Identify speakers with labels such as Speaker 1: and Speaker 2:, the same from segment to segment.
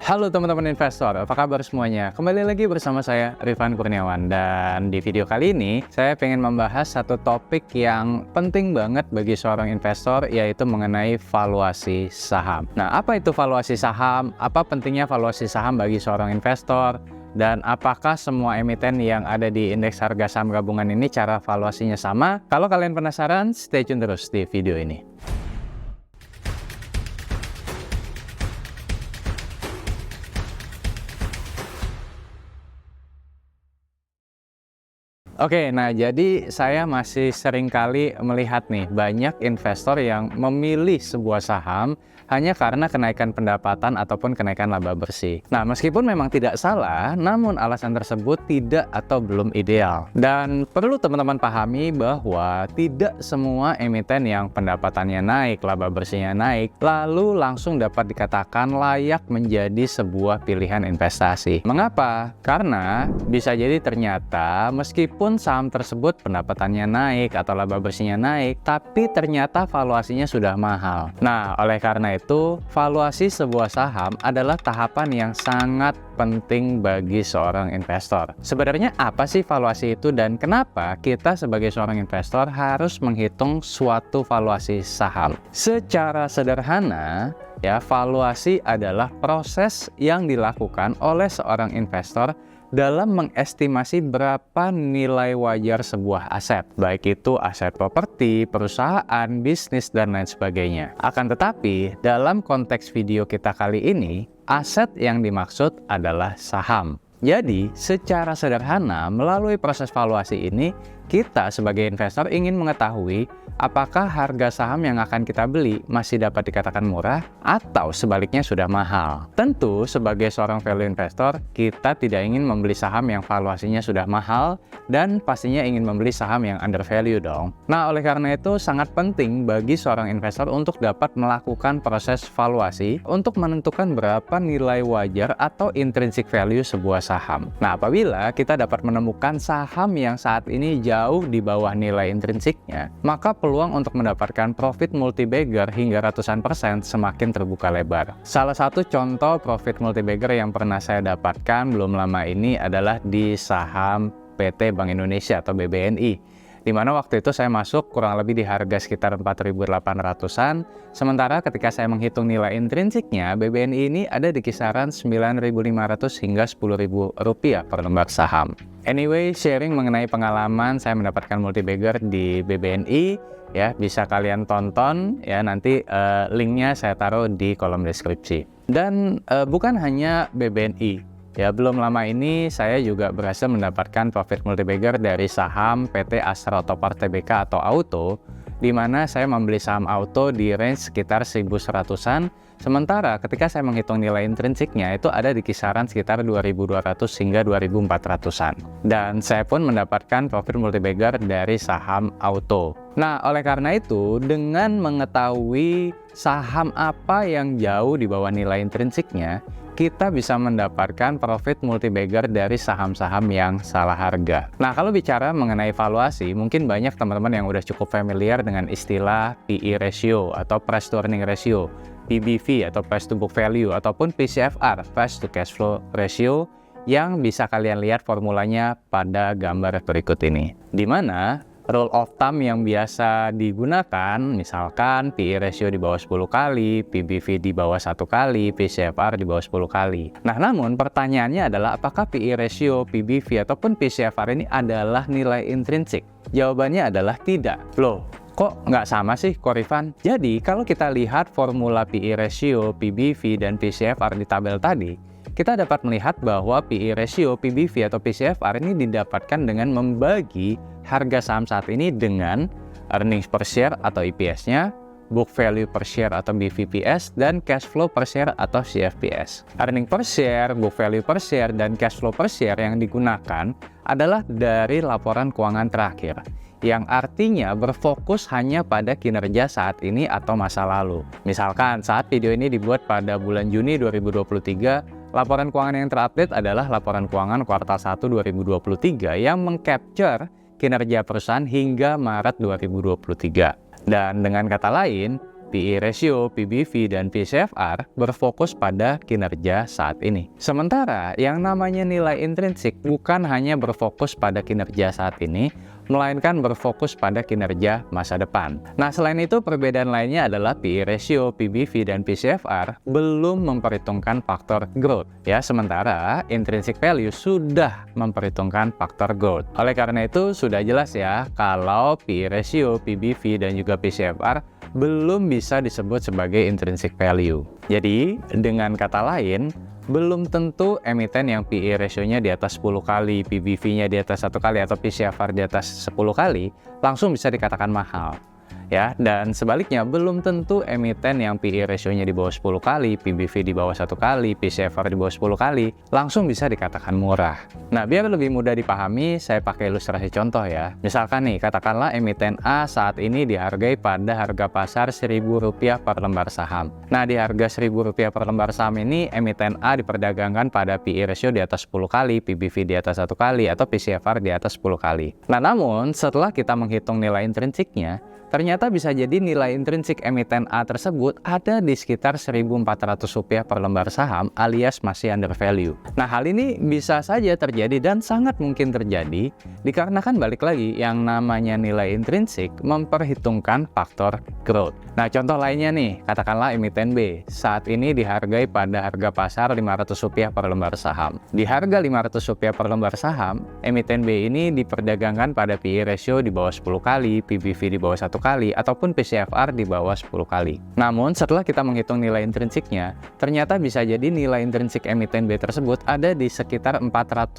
Speaker 1: Halo teman-teman investor, apa kabar semuanya? Kembali lagi bersama saya, Rifan Kurniawan. Dan di video kali ini, saya ingin membahas satu topik yang penting banget bagi seorang investor, yaitu mengenai valuasi saham. Nah, apa itu valuasi saham? Apa pentingnya valuasi saham bagi seorang investor? Dan apakah semua emiten yang ada di indeks harga saham gabungan ini cara valuasinya sama? Kalau kalian penasaran, stay tune terus di video ini. Oke, nah jadi saya masih sering kali melihat nih banyak investor yang memilih sebuah saham hanya karena kenaikan pendapatan ataupun kenaikan laba bersih. Nah, meskipun memang tidak salah, namun alasan tersebut tidak atau belum ideal. Dan perlu teman-teman pahami bahwa tidak semua emiten yang pendapatannya naik, laba bersihnya naik, lalu langsung dapat dikatakan layak menjadi sebuah pilihan investasi. Mengapa? Karena bisa jadi ternyata meskipun saham tersebut pendapatannya naik atau laba bersihnya naik, tapi ternyata valuasinya sudah mahal. Nah, oleh karena itu, valuasi sebuah saham adalah tahapan yang sangat penting bagi seorang investor. Sebenarnya apa sih valuasi itu dan kenapa kita sebagai seorang investor harus menghitung suatu valuasi saham? Secara sederhana, ya, valuasi adalah proses yang dilakukan oleh seorang investor dalam mengestimasi berapa nilai wajar sebuah aset, baik itu aset properti, perusahaan, bisnis, dan lain sebagainya. Akan tetapi, dalam konteks video kita kali ini, aset yang dimaksud adalah saham. Jadi, secara sederhana, melalui proses valuasi ini, kita sebagai investor ingin mengetahui apakah harga saham yang akan kita beli masih dapat dikatakan murah atau sebaliknya sudah mahal. Tentu, sebagai seorang value investor, kita tidak ingin membeli saham yang valuasinya sudah mahal dan pastinya ingin membeli saham yang undervalue dong. Nah, oleh karena itu sangat penting bagi seorang investor untuk dapat melakukan proses valuasi untuk menentukan berapa nilai wajar atau intrinsic value sebuah saham. Nah, apabila kita dapat menemukan saham yang saat ini jauh di bawah nilai intrinsiknya, maka peluang untuk mendapatkan profit multi-bagger hingga ratusan persen semakin terbuka lebar. Salah satu contoh profit multi-bagger yang pernah saya dapatkan belum lama ini adalah di saham PT Bank Indonesia atau BBNI, di mana waktu itu saya masuk kurang lebih di harga sekitar 4.800-an, sementara ketika saya menghitung nilai intrinsiknya, BBNI ini ada di kisaran 9.500 hingga Rp10.000 per lembar saham. Anyway, sharing mengenai pengalaman saya mendapatkan multi-bagger di BBNI, ya, bisa kalian tonton, ya, nanti linknya saya taruh di kolom deskripsi. Dan bukan hanya BBNI, ya, belum lama ini saya juga berhasil mendapatkan profit multi-bagger dari saham PT Astra Otopar Tbk atau Auto, di mana saya membeli saham Auto di range sekitar 1.100-an, sementara ketika saya menghitung nilai intrinsiknya itu ada di kisaran sekitar 2.200 hingga 2.400-an. Dan saya pun mendapatkan profit multi-bagger dari saham Auto. Nah, oleh karena itu, dengan mengetahui saham apa yang jauh di bawah nilai intrinsiknya, kita bisa mendapatkan profit multi-bagger dari saham-saham yang salah harga. Nah, kalau bicara mengenai valuasi, mungkin banyak teman-teman yang udah cukup familiar dengan istilah PE ratio atau price to earning ratio, PBV atau price to book value, ataupun PCFR, price to cash flow ratio, yang bisa kalian lihat formulanya pada gambar berikut ini. Di mana rule of thumb yang biasa digunakan, misalkan PE ratio di bawah 10 kali, PBV di bawah 1 kali, PCFR di bawah 10 kali. Nah, namun pertanyaannya adalah apakah PE ratio, PBV, ataupun PCFR ini adalah nilai intrinsik? Jawabannya adalah tidak. Loh, kok nggak sama sih, Korifan? Jadi, kalau kita lihat formula PE ratio, PBV, dan PCFR di tabel tadi, kita dapat melihat bahwa PE ratio, PBV, atau PCFR ini didapatkan dengan membagi harga saham saat ini dengan earnings per share atau EPS-nya, book value per share atau BVPS, dan cash flow per share atau CFPS. Earning per share, book value per share, dan cash flow per share yang digunakan adalah dari laporan keuangan terakhir, yang artinya berfokus hanya pada kinerja saat ini atau masa lalu. Misalkan saat video ini dibuat pada bulan Juni 2023, laporan keuangan yang terupdate adalah laporan keuangan kuartal 1 2023 yang mengcapture kinerja perusahaan hingga Maret 2023. Dan dengan kata lain, PE ratio, PBV, dan PCFR berfokus pada kinerja saat ini. Sementara yang namanya nilai intrinsik bukan hanya berfokus pada kinerja saat ini, melainkan berfokus pada kinerja masa depan. Nah, selain itu perbedaan lainnya adalah PE ratio, PBV, dan PCFR belum memperhitungkan faktor growth ya, sementara intrinsic value sudah memperhitungkan faktor growth. Oleh karena itu sudah jelas ya kalau PE ratio, PBV, dan juga PCFR belum bisa disebut sebagai intrinsic value. Jadi, dengan kata lain, belum tentu emiten yang PE ratio-nya di atas 10 kali, PBV-nya di atas 1 kali, atau PCFR di atas 10 kali, langsung bisa dikatakan mahal. Ya, dan sebaliknya belum tentu emiten yang PE ratio-nya di bawah 10 kali, PBV di bawah 1 kali, PCFR di bawah 10 kali, langsung bisa dikatakan murah. Nah, biar lebih mudah dipahami, saya pakai ilustrasi contoh ya. Misalkan nih, katakanlah emiten A saat ini dihargai pada harga pasar Rp1.000 per lembar saham. Nah, di harga Rp1.000 per lembar saham ini, emiten A diperdagangkan pada PE ratio di atas 10 kali, PBV di atas 1 kali, atau PCFR di atas 10 kali. Nah, namun setelah kita menghitung nilai intrinsiknya, ternyata bisa jadi nilai intrinsik emiten A tersebut ada di sekitar Rp1.400 per lembar saham alias masih under value. Nah, hal ini bisa saja terjadi dan sangat mungkin terjadi dikarenakan balik lagi yang namanya nilai intrinsik memperhitungkan faktor growth. Nah, contoh lainnya nih, katakanlah emiten B saat ini dihargai pada harga pasar Rp500 per lembar saham. Di harga Rp500 per lembar saham, emiten B ini diperdagangkan pada PE ratio di bawah 10 kali, PBV di bawah 1 kali, ataupun PCFR di bawah 10 kali. Namun setelah kita menghitung nilai intrinsiknya, ternyata bisa jadi nilai intrinsik emiten B tersebut ada di sekitar Rp400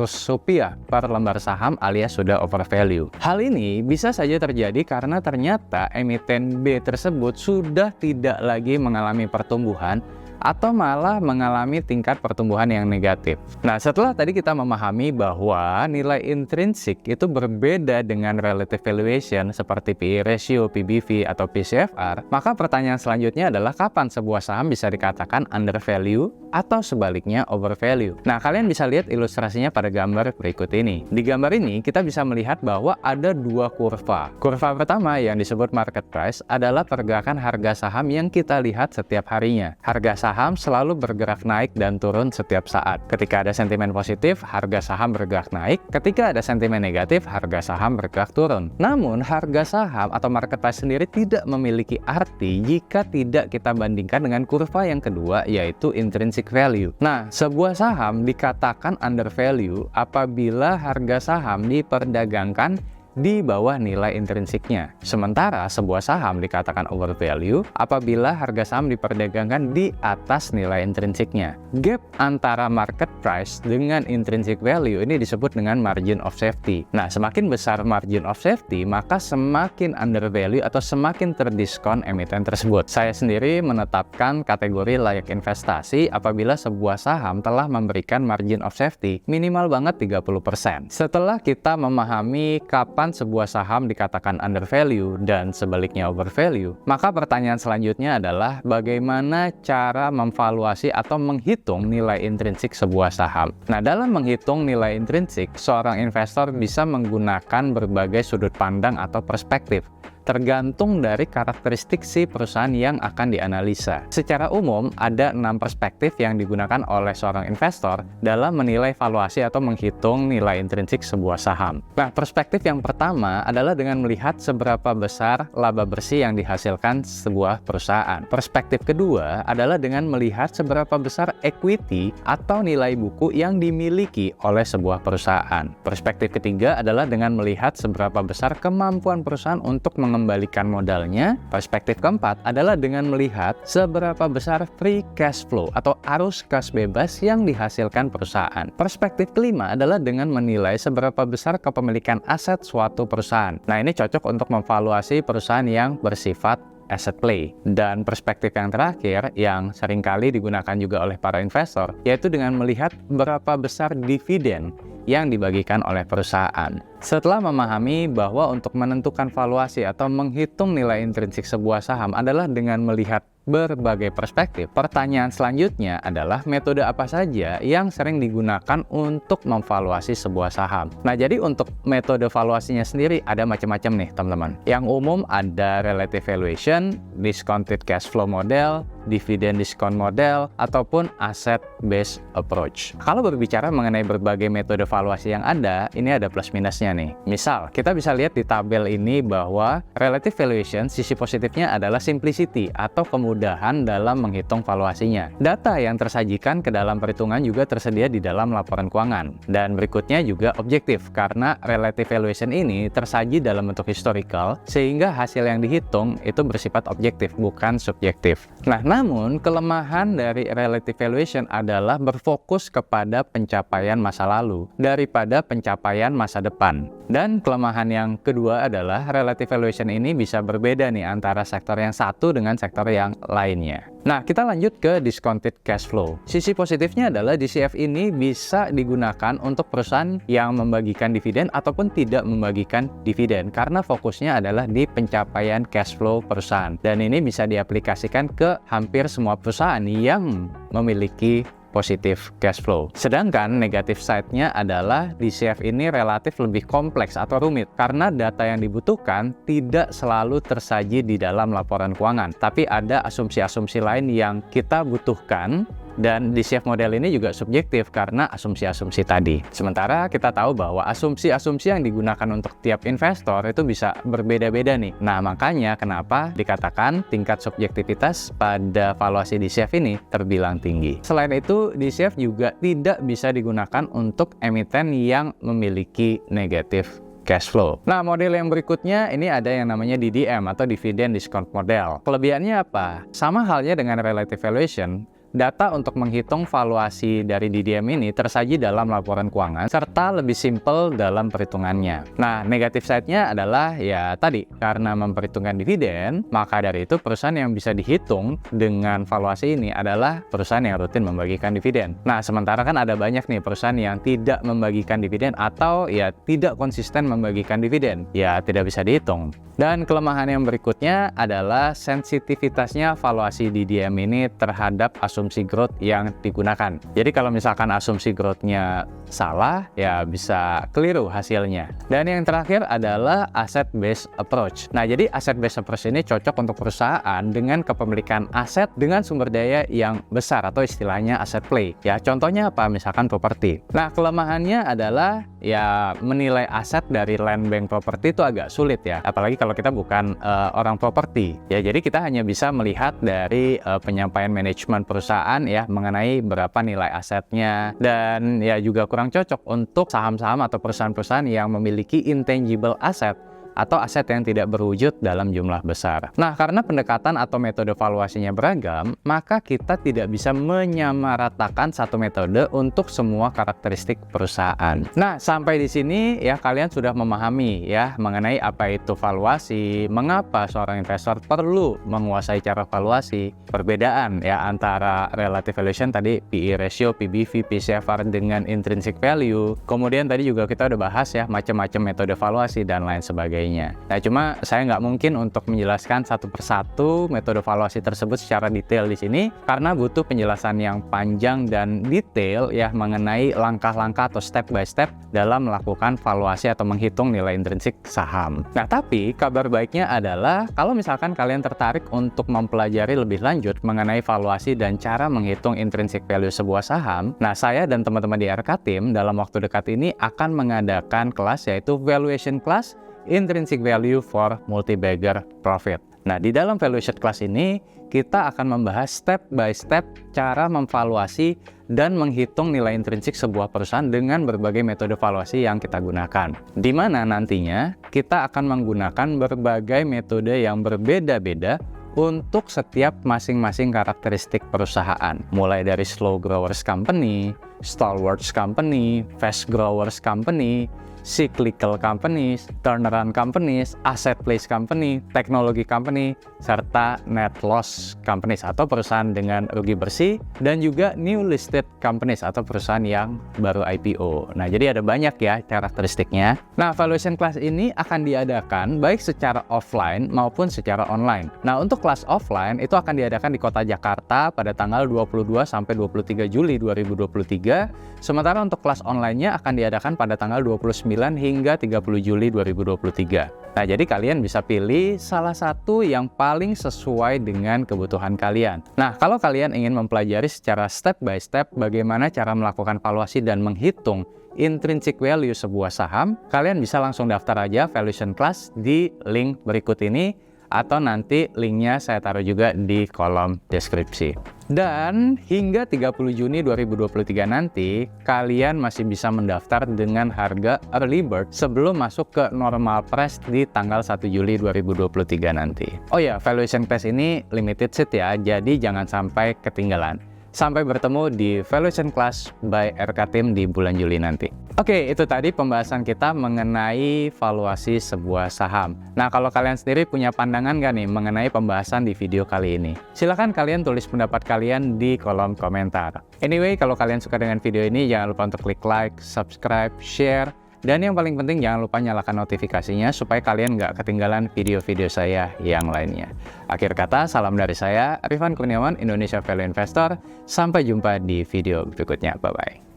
Speaker 1: per lembar saham alias sudah overvalue. Hal ini bisa saja terjadi karena ternyata emiten B tersebut sudah tidak lagi mengalami pertumbuhan atau malah mengalami tingkat pertumbuhan yang negatif. Nah, setelah tadi kita memahami bahwa nilai intrinsik itu berbeda dengan relative valuation seperti PE ratio, PBV, atau PCFR, maka pertanyaan selanjutnya adalah kapan sebuah saham bisa dikatakan undervalue atau sebaliknya overvalue. Nah, kalian bisa lihat ilustrasinya pada gambar berikut ini. Di gambar ini kita bisa melihat bahwa ada dua kurva. Kurva pertama yang disebut market price adalah pergerakan harga saham yang kita lihat setiap harinya. Harga saham selalu bergerak naik dan turun setiap saat. Ketika ada sentimen positif, harga saham bergerak naik. Ketika ada sentimen negatif, harga saham bergerak turun. Namun, harga saham atau market price sendiri tidak memiliki arti jika tidak kita bandingkan dengan kurva yang kedua, yaitu intrinsic value. Nah, sebuah saham dikatakan undervalue apabila harga saham diperdagangkan di bawah nilai intrinsiknya. Sementara sebuah saham dikatakan overvalue apabila harga saham diperdagangkan di atas nilai intrinsiknya. Gap antara market price dengan intrinsic value ini disebut dengan margin of safety. Nah, semakin besar margin of safety, maka semakin undervalue atau semakin terdiskon emiten tersebut. Saya sendiri menetapkan kategori layak investasi apabila sebuah saham telah memberikan margin of safety minimal banget 30%. Setelah kita memahami kapan sebuah saham dikatakan undervalue dan sebaliknya overvalue, maka pertanyaan selanjutnya adalah bagaimana cara memvaluasi atau menghitung nilai intrinsik sebuah saham. Nah, dalam menghitung nilai intrinsik, seorang investor bisa menggunakan berbagai sudut pandang atau perspektif, tergantung dari karakteristik si perusahaan yang akan dianalisa. Secara umum, ada 6 perspektif yang digunakan oleh seorang investor dalam menilai valuasi atau menghitung nilai intrinsik sebuah saham. Nah, perspektif yang pertama adalah dengan melihat seberapa besar laba bersih yang dihasilkan sebuah perusahaan. Perspektif kedua adalah dengan melihat seberapa besar equity atau nilai buku yang dimiliki oleh sebuah perusahaan. Perspektif ketiga adalah dengan melihat seberapa besar kemampuan perusahaan untuk mengembalikan modalnya. Perspektif keempat adalah dengan melihat seberapa besar free cash flow atau arus kas bebas yang dihasilkan perusahaan. Perspektif kelima adalah dengan menilai seberapa besar kepemilikan aset suatu perusahaan. Nah, ini cocok untuk memvaluasi perusahaan yang bersifat asset play. Dan perspektif yang terakhir yang seringkali digunakan juga oleh para investor, yaitu dengan melihat berapa besar dividen yang dibagikan oleh perusahaan. Setelah memahami bahwa untuk menentukan valuasi atau menghitung nilai intrinsik sebuah saham adalah dengan melihat berbagai perspektif, pertanyaan selanjutnya adalah metode apa saja yang sering digunakan untuk memvaluasi sebuah saham. Nah, jadi untuk metode valuasinya sendiri ada macam-macam nih, teman-teman. Yang umum ada relative valuation, discounted cash flow model, dividend discount model, ataupun asset based approach. Kalau berbicara mengenai berbagai metode valuasi yang ada, ini ada plus minusnya nih. Misal, kita bisa lihat di tabel ini bahwa relative valuation sisi positifnya adalah simplicity atau kemudahan dalam menghitung valuasinya. Data yang tersajikan ke dalam perhitungan juga tersedia di dalam laporan keuangan. Dan berikutnya juga objektif, karena relative valuation ini tersaji dalam bentuk historical, sehingga hasil yang dihitung itu bersifat objektif, bukan subjektif. Nah, namun kelemahan dari relative valuation adalah berfokus kepada pencapaian masa lalu daripada pencapaian masa depan. Dan kelemahan yang kedua adalah relative valuation ini bisa berbeda nih antara sektor yang satu dengan sektor yang lainnya. Nah, kita lanjut ke discounted cash flow. Sisi positifnya adalah DCF ini bisa digunakan untuk perusahaan yang membagikan dividen ataupun tidak membagikan dividen, karena fokusnya adalah di pencapaian cash flow perusahaan. Dan ini bisa diaplikasikan ke hampir semua perusahaan yang memiliki positif cash flow. Sedangkan negatif side-nya adalah DCF ini relatif lebih kompleks atau rumit karena data yang dibutuhkan tidak selalu tersaji di dalam laporan keuangan, tapi ada asumsi-asumsi lain yang kita butuhkan. Dan DCF model ini juga subjektif karena asumsi-asumsi tadi. Sementara kita tahu bahwa asumsi-asumsi yang digunakan untuk tiap investor itu bisa berbeda-beda nih. Nah, makanya kenapa dikatakan tingkat subjektivitas pada valuasi DCF ini terbilang tinggi. Selain itu, DCF juga tidak bisa digunakan untuk emiten yang memiliki negatif cash flow. Nah, model yang berikutnya ini ada yang namanya DDM atau Dividend Discount Model. Kelebihannya apa? Sama halnya dengan relative valuation, data untuk menghitung valuasi dari DDM ini tersaji dalam laporan keuangan serta lebih simpel dalam perhitungannya. Nah, negatif side-nya adalah ya tadi, karena memperhitungkan dividen, maka dari itu perusahaan yang bisa dihitung dengan valuasi ini adalah perusahaan yang rutin membagikan dividen. Nah, sementara kan ada banyak nih perusahaan yang tidak membagikan dividen atau ya tidak konsisten membagikan dividen. Ya, tidak bisa dihitung. Dan kelemahan yang berikutnya adalah sensitivitasnya valuasi DDM ini terhadap asumsi growth yang digunakan. Jadi kalau misalkan asumsi growth-nya salah, ya bisa keliru hasilnya. Dan yang terakhir adalah asset based approach. Nah, jadi asset based approach ini cocok untuk perusahaan dengan kepemilikan aset dengan sumber daya yang besar atau istilahnya asset play. Ya, contohnya apa? Misalkan properti. Nah, kelemahannya adalah ya menilai aset dari land bank properti itu agak sulit ya. Apalagi kalau kita bukan orang properti. Ya, jadi kita hanya bisa melihat dari penyampaian manajemen perusahaan ya mengenai berapa nilai asetnya, dan ya juga kurang cocok untuk saham-saham atau perusahaan-perusahaan yang memiliki intangible asset atau aset yang tidak berwujud dalam jumlah besar. Nah, karena pendekatan atau metode valuasinya beragam, maka kita tidak bisa menyamaratakan satu metode untuk semua karakteristik perusahaan. Nah, sampai di sini ya kalian sudah memahami ya mengenai apa itu valuasi, mengapa seorang investor perlu menguasai cara valuasi, perbedaan ya antara relative valuation tadi PE ratio, PBV, PCFR dengan intrinsic value. Kemudian tadi juga kita udah bahas ya macam-macam metode valuasi dan lain sebagainya. Nah, cuma saya nggak mungkin untuk menjelaskan satu persatu metode valuasi tersebut secara detail di sini karena butuh penjelasan yang panjang dan detail ya mengenai langkah-langkah atau step by step dalam melakukan valuasi atau menghitung nilai intrinsik saham. Nah, tapi kabar baiknya adalah kalau misalkan kalian tertarik untuk mempelajari lebih lanjut mengenai valuasi dan cara menghitung intrinsic value sebuah saham, nah saya dan teman-teman di RK Team dalam waktu dekat ini akan mengadakan kelas yaitu Valuation Class Intrinsic Value for Multi-Bagger Profit. Nah, di dalam valuation class ini kita akan membahas step by step cara memvaluasi dan menghitung nilai intrinsik sebuah perusahaan dengan berbagai metode valuasi yang kita gunakan. Di mana nantinya kita akan menggunakan berbagai metode yang berbeda-beda untuk setiap masing-masing karakteristik perusahaan, mulai dari slow growers company, stalwarts company, fast growers company, cyclical companies, turnaround companies, asset place company, technology company, serta net loss companies atau perusahaan dengan rugi bersih, dan juga new listed companies atau perusahaan yang baru IPO. Nah, jadi ada banyak ya karakteristiknya. Nah, valuation class ini akan diadakan baik secara offline maupun secara online. Nah, untuk kelas offline itu akan diadakan di Kota Jakarta pada tanggal 22 sampai 23 Juli 2023. Sementara untuk kelas online-nya akan diadakan pada tanggal 29 hingga 30 Juli 2023. Nah, jadi kalian bisa pilih salah satu yang paling sesuai dengan kebutuhan kalian. Nah, kalau kalian ingin mempelajari secara step by step bagaimana cara melakukan valuasi dan menghitung intrinsic value sebuah saham, kalian bisa langsung daftar aja valuation class di link berikut ini, atau nanti linknya saya taruh juga di kolom deskripsi. Dan hingga 30 Juni 2023 nanti, kalian masih bisa mendaftar dengan harga early bird sebelum masuk ke normal price di tanggal 1 Juli 2023 nanti. Oh ya, valuation class ini limited seat ya, jadi jangan sampai ketinggalan. Sampai bertemu di Valuation Class by RK Team di bulan Juli nanti. Oke, itu tadi pembahasan kita mengenai valuasi sebuah saham. Nah, kalau kalian sendiri punya pandangan nggak nih mengenai pembahasan di video kali ini? Silahkan kalian tulis pendapat kalian di kolom komentar. Anyway, kalau kalian suka dengan video ini, jangan lupa untuk klik like, subscribe, share, dan yang paling penting jangan lupa nyalakan notifikasinya supaya kalian nggak ketinggalan video-video saya yang lainnya. Akhir kata, salam dari saya, Arifan Kurniawan, Indonesia Value Investor. Sampai jumpa di video berikutnya. Bye-bye.